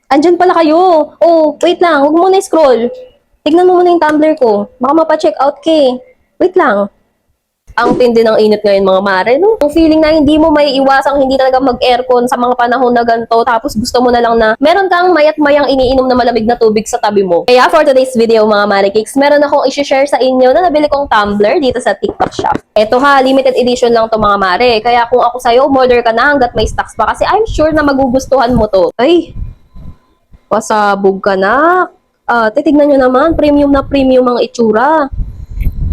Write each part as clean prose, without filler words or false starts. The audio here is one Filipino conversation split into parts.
Andyan pala kayo. Oh, wait lang. Huwag mo na scroll. Tignan mo muna yung tumbler ko. Baka mapa-check out ka eh. Wait lang. Ang tindi ng init ngayon mga mare, no? Ang feeling na hindi mo may iwasang hindi talaga mag-aircon sa mga panahon na ganito, tapos gusto mo na lang na meron kang mayat-mayang iniinom na malamig na tubig sa tabi mo. Kaya for today's video mga mare cakes, meron akong i-share sa inyo na nabili kong tumbler dito sa TikTok shop. Eto ha, limited edition lang to mga mare. Kaya kung ako sa'yo, order ka na hanggat may stocks pa kasi I'm sure na magugustuhan mo to. Ay, pasabog ka na. Titignan nyo naman, premium na premium ang itsura.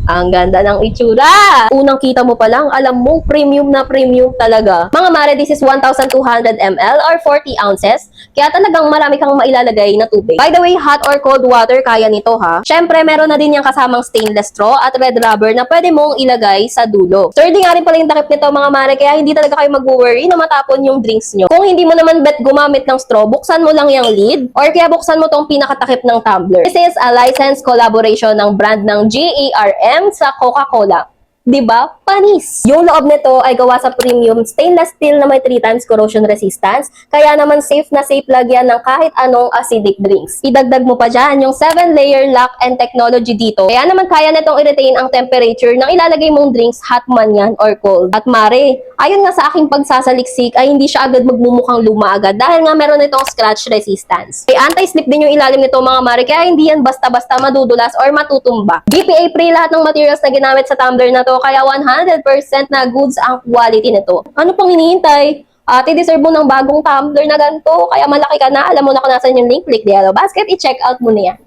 Ang ganda ng itsura! Unang kita mo pa lang, alam mo, premium na premium talaga. Mga mare, this is 1,200 ml or 40 ounces. Kaya talagang marami kang mailalagay na tubig. By the way, hot or cold water kaya nito ha. Syempre, meron na din yung kasamang stainless straw at red rubber na pwede mong ilagay sa dulo. Sturdy nga rin pala yung takip nito mga mare, kaya hindi talaga kayo mag-worry na matapon yung drinks nyo. Kung hindi mo naman bet gumamit ng straw, buksan mo lang yung lid or kaya buksan mo tong pinakatakip ng tumbler. This is a licensed collaboration ng brand ng GERM sa Coca-Cola. 'Di ba? Panis. Yung loob nito ay gawa sa premium stainless steel na may 3 times corrosion resistance, kaya naman safe na safe lagyan ng kahit anong acidic drinks. Idagdag mo pa dyan yung 7-layer lock and technology dito. Kaya naman kaya nitong i-retain ang temperature ng ilalagay mong drinks, hot man yan or cold. At mare, ayon nga sa aking pagsasaliksik ay hindi siya agad magmumukhang luma agad dahil nga meron itong scratch resistance. Ay anti-slip din yung ilalim nito mga mare, kaya hindi yan basta-basta madudulas or matutumba. BPA free lahat ng materials na ginamit sa tumbler na to, kaya 100% na goods ang quality nito. Ano pang hinihintay? Ate, deserve mo ng bagong tumbler na ganito. Kaya malaki ka na. Alam mo na kung nasan yung link. Click the yellow basket. I-check out mo na yan.